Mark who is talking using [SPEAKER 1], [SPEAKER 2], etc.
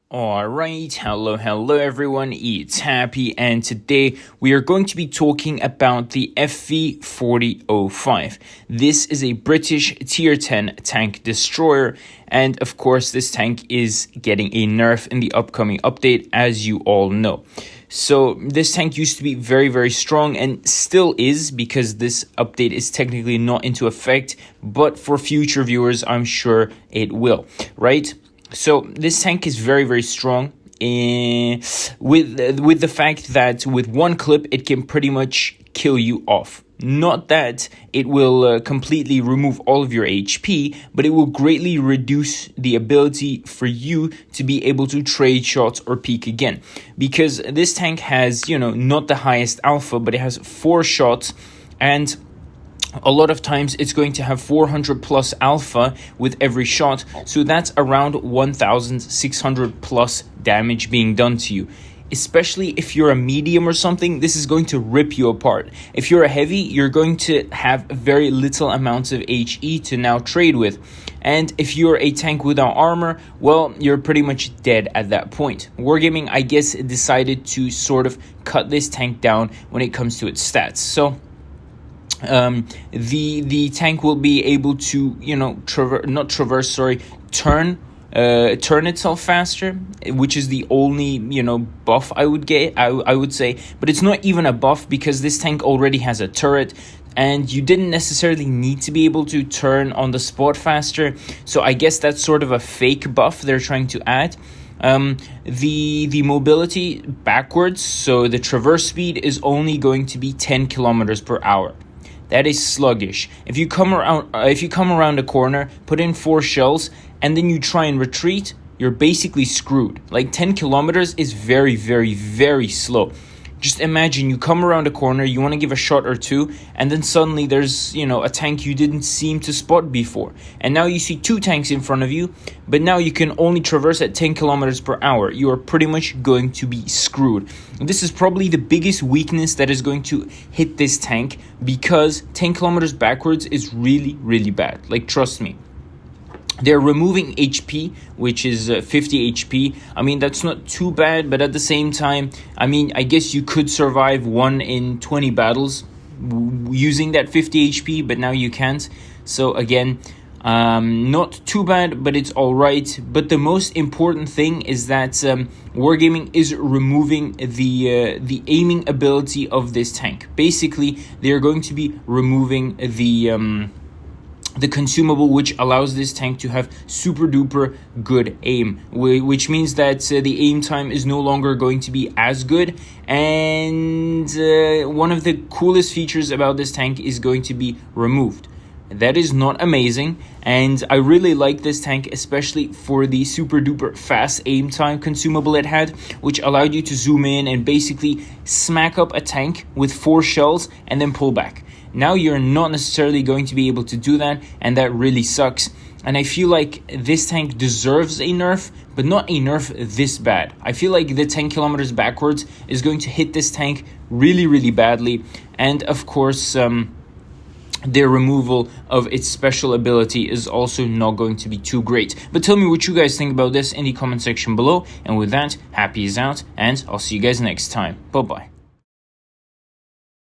[SPEAKER 1] Alright, hello everyone, it's Happy, and today we are going to be talking about the FV4005. This is a British Tier 10 tank destroyer, and of course this tank is getting a nerf in the upcoming update, as you all know. So this tank used to be very strong and still is, because this update is technically not into effect, but for future viewers I'm sure it will, right? So this tank is very strong with the fact that with one clip it can pretty much kill you off. Not that it will completely remove all of your HP, but it will greatly reduce the ability for you to be able to trade shots or peek again. Because this tank has, not the highest alpha, but it has 4 shots, and a lot of times it's going to have 400 plus alpha with every shot, so that's around 1600 plus damage being done to you. Especially if you're a medium or something, this is going to rip you apart. If you're a heavy, you're going to have very little amounts of HE to now trade with. And if you're a tank without armor, well, you're pretty much dead at that point. Wargaming, I guess, decided to sort of cut this tank down when it comes to its stats. So the tank will be able to turn itself faster, which is the only buff I would say. But it's not even a buff, because this tank already has a turret, and you didn't necessarily need to be able to turn on the spot faster. So I guess that's sort of a fake buff they're trying to add. The mobility backwards, so the traverse speed is only going to be 10 kilometers per hour. That is sluggish. If you come around a corner, put in 4 shells, and then you try and retreat, you're basically screwed. Like 10 kilometers is very slow. Just imagine you come around a corner, you want to give a shot or two, and then suddenly there's, a tank you didn't seem to spot before. And now you see 2 tanks in front of you, but now you can only traverse at 10 kilometers per hour. You are pretty much going to be screwed. This is probably the biggest weakness that is going to hit this tank, because 10 kilometers backwards is really bad. Like, trust me. They're removing HP, which is 50 HP. I mean, that's not too bad, but at the same time, I guess you could survive 1 in 20 battles using that 50 HP, but now you can't. So again, not too bad, but it's all right. But the most important thing is that Wargaming is removing the aiming ability of this tank. Basically, they're going to be removing the consumable which allows this tank to have super duper good aim, which means that the aim time is no longer going to be as good. And one of the coolest features about this tank is going to be removed. That is not amazing, and I really like this tank, especially for the super duper fast aim time consumable it had, which allowed you to zoom in and basically smack up a tank with 4 shells and then pull back. Now you're not necessarily going to be able to do that, and that really sucks. And I feel like this tank deserves a nerf, but not a nerf this bad. I feel like the 10 kilometers backwards is going to hit this tank really badly, and of course the removal of its special ability is also not going to be too great. But tell me what you guys think about this in the comment section below. And with that, Happy is out, and I'll see you guys next time. Bye bye.